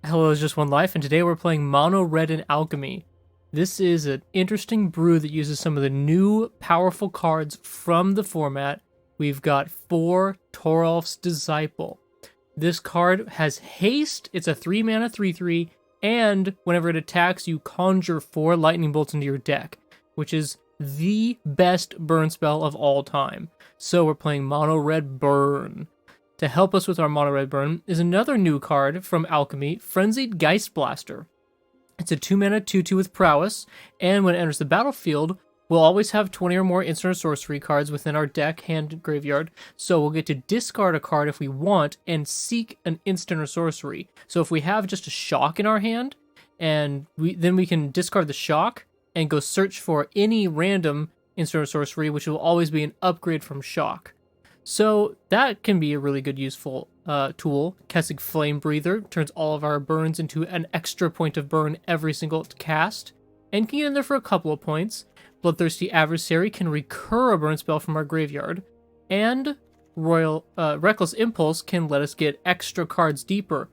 Hello, it's Just One Life, and today we're playing Mono Red in Alchemy. This is an interesting brew that uses some of the new powerful cards from the format. We've got 4 Toralf's Disciple. This card has haste, it's a 3 mana 3/3, and whenever it attacks, you conjure 4 lightning bolts into your deck, which is the best burn spell of all time. So we're playing Mono Red Burn. To help us with our Mono Red Burn is another new card from Alchemy, Frenzied Geistblaster. It's a 2 mana 2/2 with prowess, and when it enters the battlefield, we'll always have 20 or more instant or sorcery cards within our deck, hand, graveyard, so we'll get to discard a card if we want and seek an instant or sorcery. So if we have just a shock in our hand, and then we can discard the shock and go search for any random instant or sorcery, which will always be an upgrade from shock. So that can be a really good useful tool. Kessig Flame Breather turns all of our burns into an extra point of burn every single cast, and can get in there for a couple of points. Bloodthirsty Adversary can recur a burn spell from our graveyard, and Reckless Impulse can let us get extra cards deeper.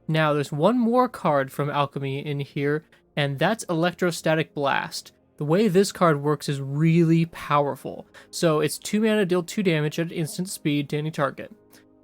Now there's one more card from Alchemy in here, and that's Electrostatic Blast. The way this card works is really powerful. So it's 2 mana, deal 2 damage at instant speed to any target.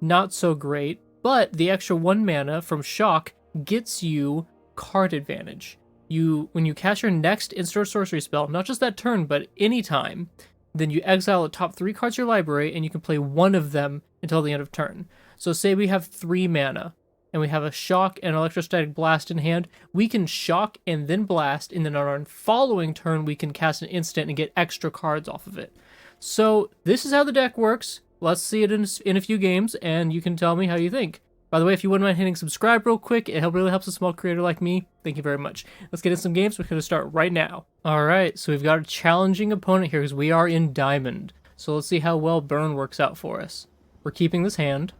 Not so great, but the extra 1 mana from Shock gets you card advantage. When you cast your next instant or sorcery spell, not just that turn, but any time, then you exile the top 3 cards of your library, and you can play one of them until the end of turn. So say we have 3 mana, and we have a Shock and Electrostatic Blast in hand, we can Shock and then Blast, and then on our following turn we can cast an instant and get extra cards off of it. So this is how the deck works. Let's see it in a few games, and you can tell me how you think. By the way, if you wouldn't mind hitting subscribe real quick, it really helps a small creator like me. Thank you very much. Let's get in some games. We're going to start right now. Alright, so we've got a challenging opponent here because we are in Diamond. So let's see how well Burn works out for us. We're keeping this hand.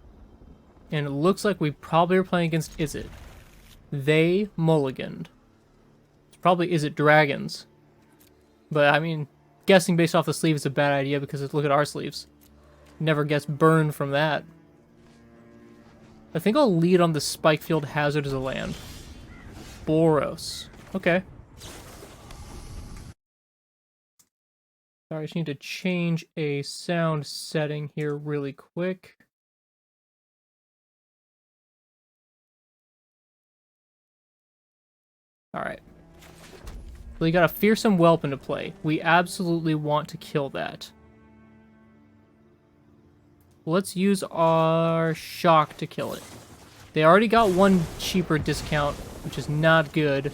And it looks like we probably are playing against Izzet. They mulliganed. It's probably Izzet Dragons. But, I mean, guessing based off the sleeve is a bad idea because look at our sleeves. Never guess Burn from that. I think I'll lead on the Spikefield Hazard as a land. Boros. Okay. Sorry, I just need to change a sound setting here really quick. Alright. So we got a Fearsome Whelp into play. We absolutely want to kill that. Let's use our Shock to kill it. They already got one cheaper discount, which is not good.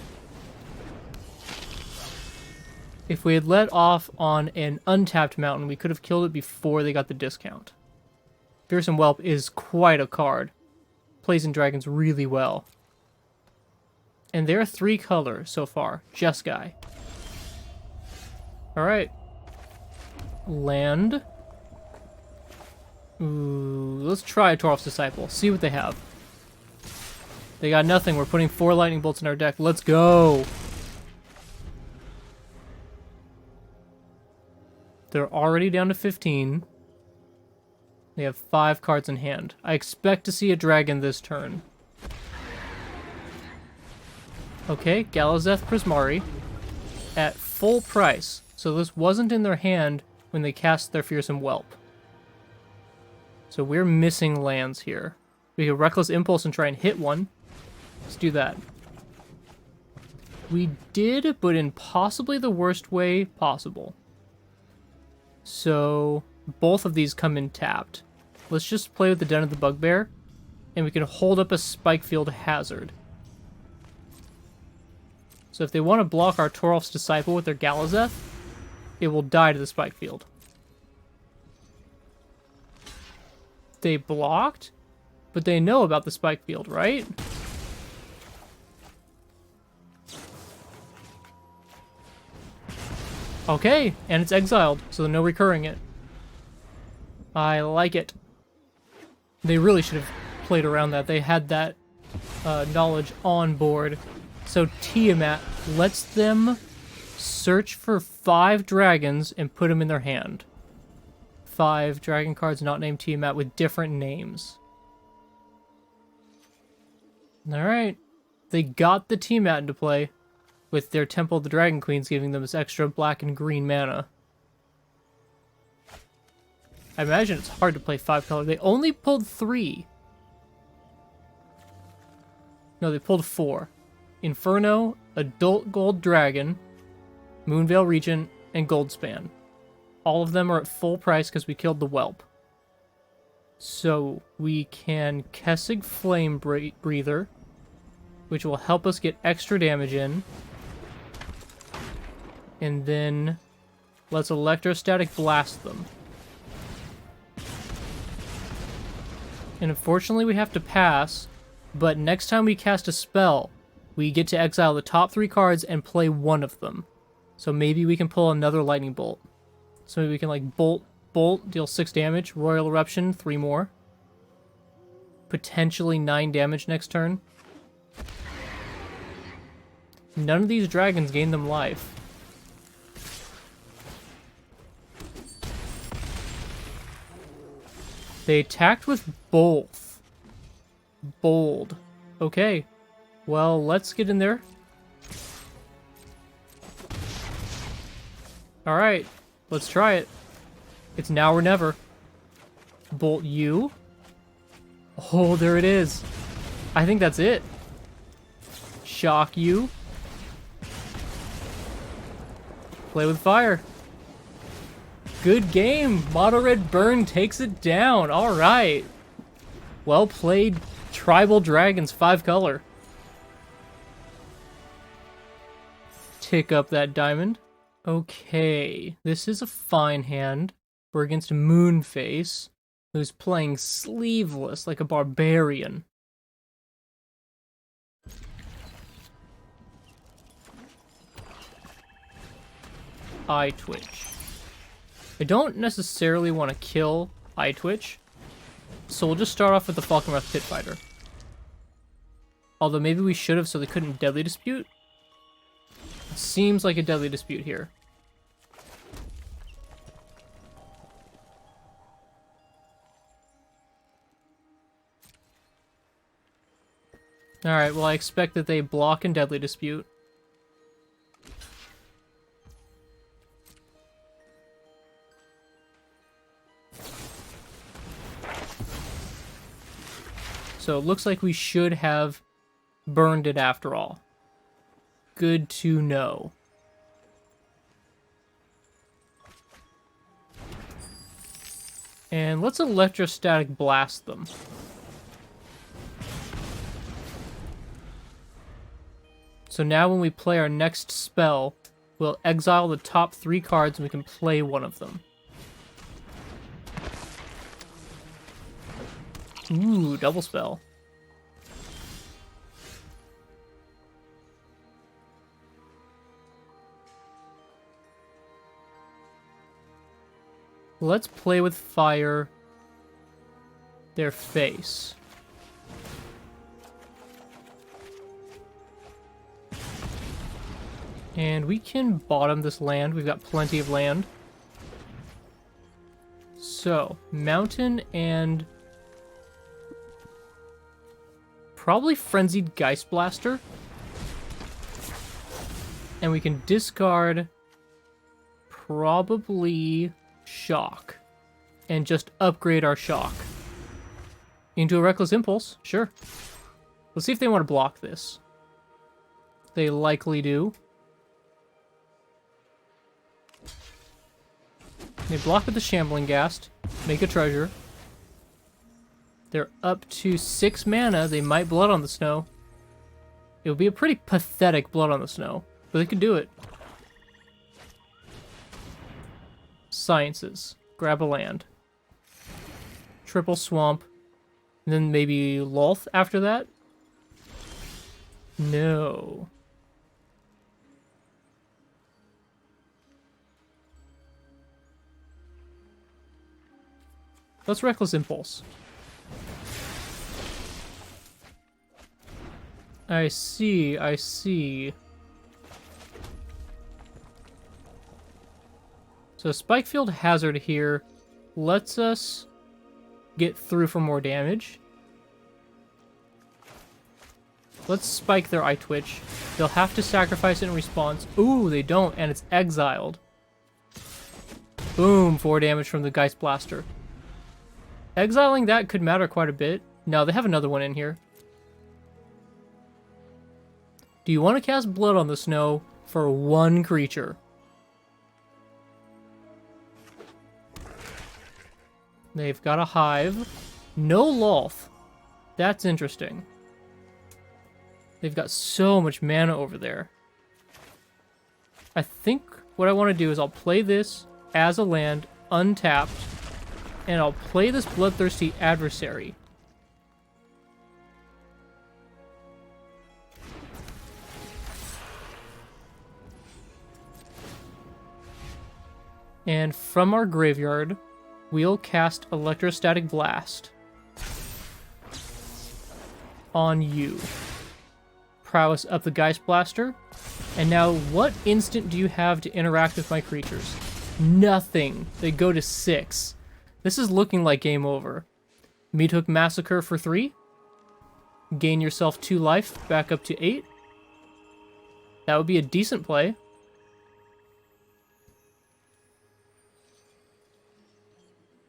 If we had let off on an untapped mountain, we could have killed it before they got the discount. Fearsome Whelp is quite a card. Plays in dragons really well. And there are 3 colors so far. Jeskai. Alright. Land. Ooh, let's try Toralf's Disciple. See what they have. They got nothing. We're putting 4 lightning bolts in our deck. Let's go! They're already down to 15. They have 5 cards in hand. I expect to see a dragon this turn. Okay, Galazeth Prismari at full price. So this wasn't in their hand when they cast their Fearsome Whelp. So we're missing lands here. We could Reckless Impulse and try and hit one. Let's do that. We did, but in possibly the worst way possible. So both of these come in tapped. Let's just play with the Den of the Bugbear, and we can hold up a Spikefield Hazard. So if they want to block our Toralf's Disciple with their Galazeth, it will die to the Spikefield. They blocked, but they know about the Spikefield, right? Okay, and it's exiled, so no recurring it. I like it. They really should have played around that. They had that knowledge on board. So Tiamat lets them search for 5 dragons and put them in their hand. 5 dragon cards not named Tiamat with different names. Alright. They got the team out into play with their Temple of the Dragon Queens giving them this extra black and green mana. I imagine it's hard to play 5 color. They only pulled 3. No, they pulled 4. Inferno, Adult Gold Dragon, Moonveil Regent, and Goldspan. All of them are at full price because we killed the Whelp. So we can Kessig Flame Breather, which will help us get extra damage in. And then let's Electrostatic Blast them. And unfortunately we have to pass, but next time we cast a spell, we get to exile the top 3 cards and play one of them. So maybe we can pull another Lightning Bolt. So maybe we can like Bolt, deal 6 damage, Royal Eruption, 3 more. Potentially 9 damage next turn. None of these dragons gain them life. They attacked with both. Bold. Okay. Well, let's get in there. Alright. Let's try it. It's now or never. Bolt you. Oh, there it is. I think that's it. Shock you. Play with fire. Good game. Mono Red Burn takes it down. All right. Well played, Tribal Dragons 5 color. Tick up that diamond. Okay. This is a fine hand. We're against Moonface, who's playing sleeveless like a barbarian. Eye Twitch. I don't necessarily want to kill Eye Twitch, so we'll just start off with the Falconwrath Pit Fighter. Although maybe we should have so they couldn't Deadly Dispute. It seems like a Deadly Dispute here. Alright, well I expect that they block and Deadly Dispute. So it looks like we should have burned it after all. Good to know. And let's Electrostatic Blast them. So now when we play our next spell, we'll exile the top 3 cards and we can play one of them. Ooh, double spell. Let's play with fire their face. And we can bottom this land. We've got plenty of land. So, mountain and probably Frenzied Geist Blaster. And we can discard probably Shock. And just upgrade our Shock. Into a Reckless Impulse, sure. Let's see if they want to block this. They likely do. They block with the Shambling Ghast, make a treasure. They're up to 6 mana. They might Blood on the Snow. It would be a pretty pathetic Blood on the Snow, but they could do it. Sciences. Grab a land. Triple Swamp. And then maybe Lolth after that? No. Let's Reckless Impulse. I see, I see. So Spikefield Hazard here lets us get through for more damage. Let's spike their Eye Twitch. They'll have to sacrifice it in response. Ooh, they don't, and it's exiled. Boom, 4 damage from the Geist Blaster. Exiling that could matter quite a bit. No, they have another one in here. Do you want to cast Blood on the Snow for 1 creature? They've got a Hive. No Lolth. That's interesting. They've got so much mana over there. I think what I want to do is I'll play this as a land, untapped, and I'll play this Bloodthirsty Adversary. And from our graveyard, we'll cast Electrostatic Blast on you. Prowess up the Geist Blaster. And now, what instant do you have to interact with my creatures? Nothing. They go to 6. This is looking like game over. Meathook Massacre for 3. Gain yourself 2 life, back up to 8. That would be a decent play.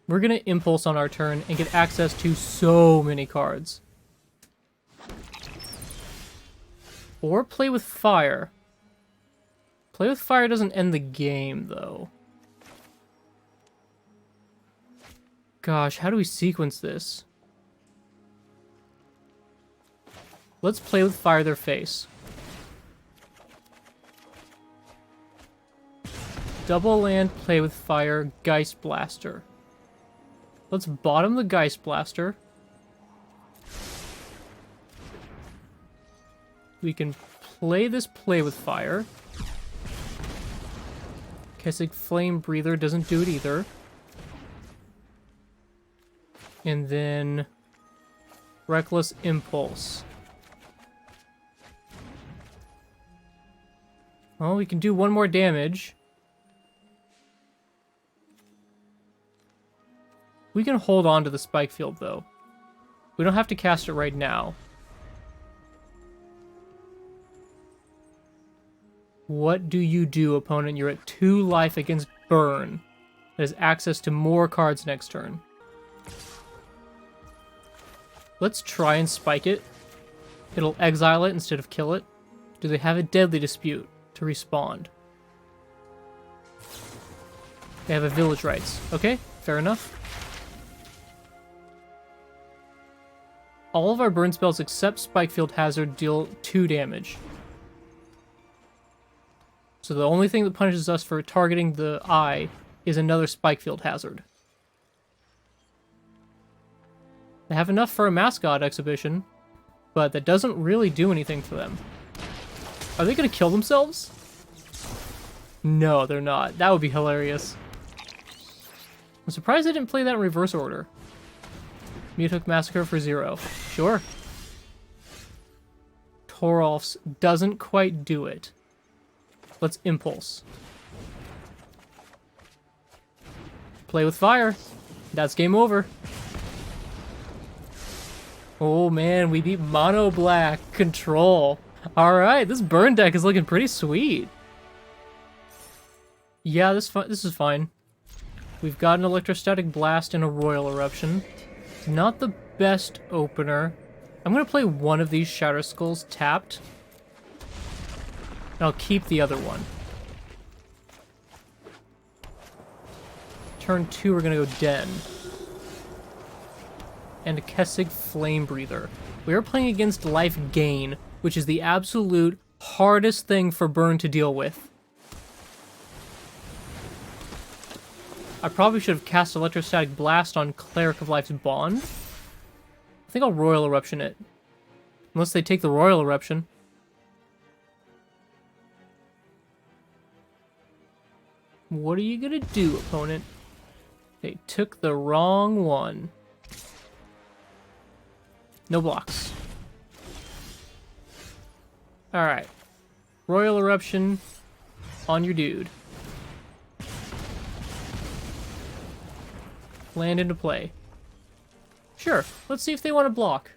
We're going to Impulse on our turn and get access to so many cards. Or play with Fire. Play with Fire doesn't end the game, though. Gosh, how do we sequence this? Let's play with Fire their face. Double land, play with Fire, Geist Blaster. Let's bottom the Geist Blaster. We can play this Play with Fire. Kessig Flame Breather doesn't do it either. And then Reckless Impulse. Well, we can do 1 more damage. We can hold on to the Spike Field, though. We don't have to cast it right now. What do you do, opponent? You're at 2 life against Burn. That has access to more cards next turn. Let's try and spike it. It'll exile it instead of kill it. Do they have a Deadly Dispute to respond? They have a Village Rites. Okay, fair enough. All of our burn spells except Spikefield Hazard deal 2 damage. So the only thing that punishes us for targeting the eye is another Spikefield Hazard. They have enough for a mascot exhibition, but that doesn't really do anything for them. Are they going to kill themselves? No, they're not. That would be hilarious. I'm surprised they didn't play that in reverse order. Meathook Massacre for 0. Sure. Toralf's doesn't quite do it. Let's Impulse. Play with Fire. That's game over. Oh man, we beat Mono Black. Control. Alright, this burn deck is looking pretty sweet. Yeah, this is fine. We've got an Electrostatic Blast and a Royal Eruption. Not the best opener. I'm going to play one of these Shatter Skulls tapped. And I'll keep the other one. Turn 2, we're going to go Den. And a Kessig Flame Breather. We are playing against Life Gain, which is the absolute hardest thing for Burn to deal with. I probably should have cast Electrostatic Blast on Cleric of Life's Bond. I think I'll Royal Eruption it. Unless they take the Royal Eruption. What are you gonna do, opponent? They took the wrong one. No blocks. Alright. Royal Eruption on your dude. Land into play. Sure, let's see if they want to block.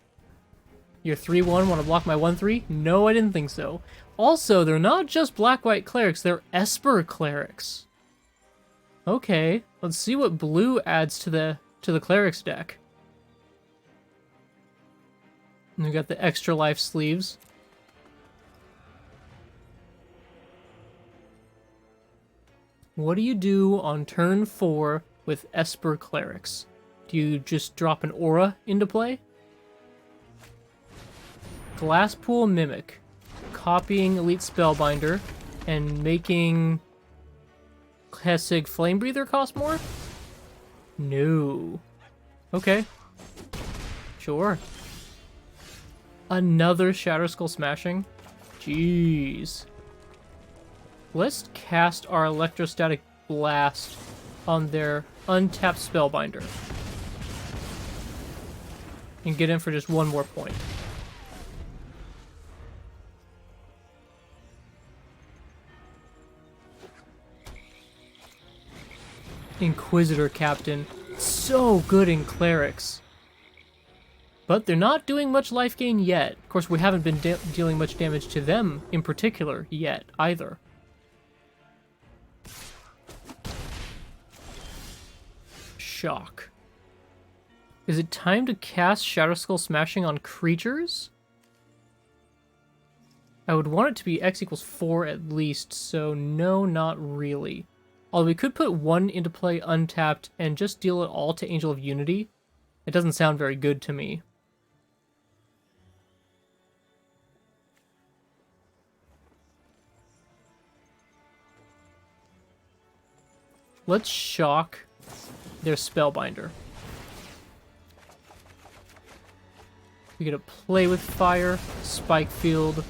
You're 3-1, want to block my 1-3? No, I didn't think so. Also, they're not just black-white clerics, they're Esper Clerics. Okay, let's see what blue adds to the clerics deck. And we got the extra life sleeves. What do you do on turn 4 with Esper Clerics? Do you just drop an aura into play? Glasspool Mimic. Copying Elite Spellbinder and making Hessig Flamebreather cost more? No. Okay. Sure. Another Shatterskull Smashing? Jeez. Let's cast our Electrostatic Blast on their untapped Spellbinder. And get in for just one more point. Inquisitor Captain. So good in clerics. But they're not doing much life gain yet. Of course, we haven't been dealing much damage to them in particular yet, either. Shock. Is it time to cast Shatterskull Smashing on creatures? I would want it to be X equals 4 at least, so no, not really. Although we could put 1 into play untapped and just deal it all to Angel of Unity. It doesn't sound very good to me. Let's shock their Spellbinder. We get a Play with Fire, Spike Field,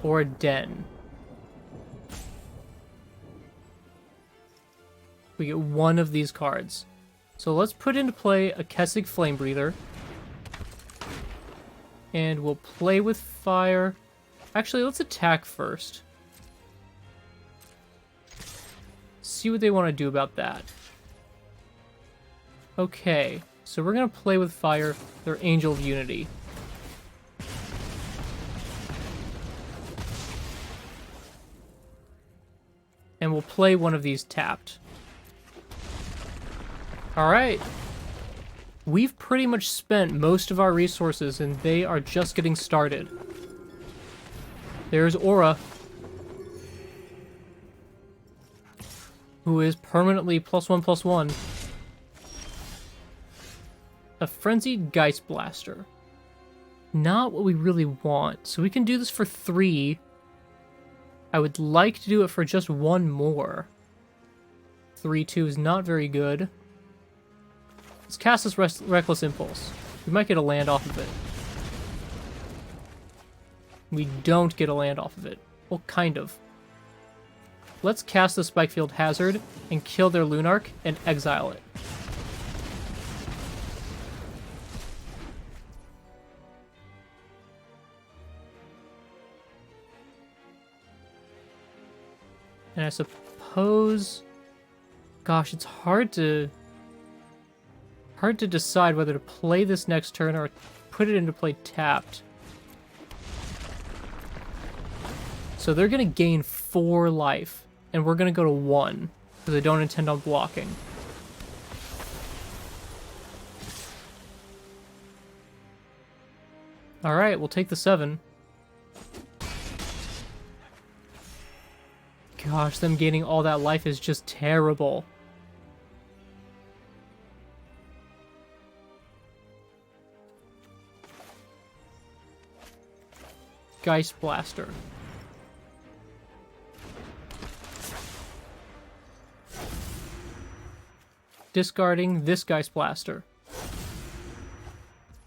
or a Den. We get one of these cards. So let's put into play a Kessig Flamebreather. And we'll play with fire. Actually, let's attack first. See what they want to do about that. Okay, so we're going to play with fire their Angel of Unity. And we'll play one of these tapped. Alright. We've pretty much spent most of our resources and they are just getting started. There's Aura, who is permanently +1/+1. A Frenzied Geist Blaster. Not what we really want. So we can do this for 3. I would like to do it for just 1 more. 3/2 is not very good. Let's cast this Reckless Impulse. We might get a land off of it. We don't get a land off of it. Well, kind of. Let's cast the Spikefield Hazard and kill their Lunarch and exile it. And I suppose... Gosh, it's hard to decide whether to play this next turn or put it into play tapped. So they're going to gain 4 life, and we're going to go to 1, because I don't intend on blocking. Alright, we'll take the 7. Gosh, them gaining all that life is just terrible. Geist Blaster. Discarding this Geist Blaster.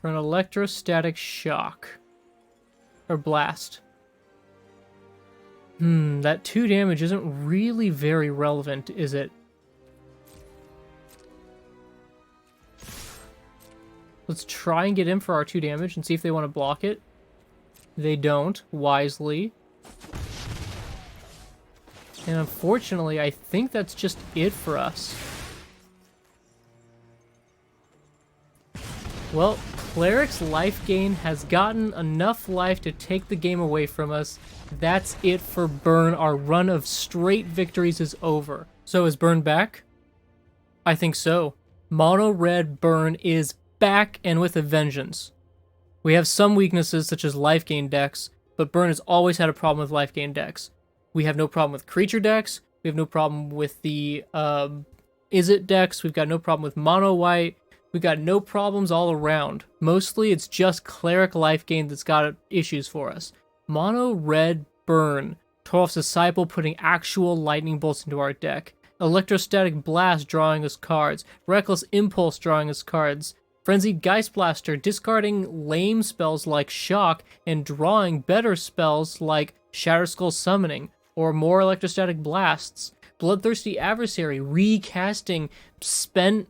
For an Electrostatic Shock. Or Blast. That 2 damage isn't really very relevant, is it? Let's try and get in for our 2 damage and see if they want to block it. They don't, wisely. And unfortunately, I think that's just it for us. Well, Cleric's life gain has gotten enough life to take the game away from us. That's it for Burn. Our run of straight victories is over. So is Burn back? I think so. Mono red Burn is back and with a vengeance. We have some weaknesses such as life gain decks, but Burn has always had a problem with life gain decks. We have no problem with creature decks. We have no problem with the Izzet decks. We've got no problem with mono white. We've got no problems all around. Mostly it's just Cleric life gain that's got issues for us. Mono red Burn. Toralf's Disciple putting actual lightning bolts into our deck. Electrostatic Blast drawing us cards. Reckless Impulse drawing us cards. Frenzied Geist Blaster discarding lame spells like Shock and drawing better spells like Shatterskull Summoning or more Electrostatic Blasts. Bloodthirsty Adversary recasting spent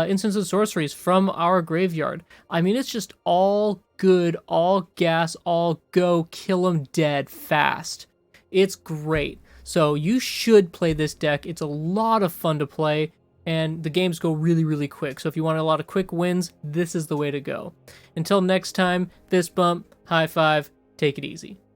instants and sorceries from our graveyard. I mean, it's just all good, all gas, all go, kill 'em dead fast. It's great. So you should play this deck. It's a lot of fun to play, and the games go really, really quick. So if you want a lot of quick wins, this is the way to go. Until next time, fist bump, high five, take it easy.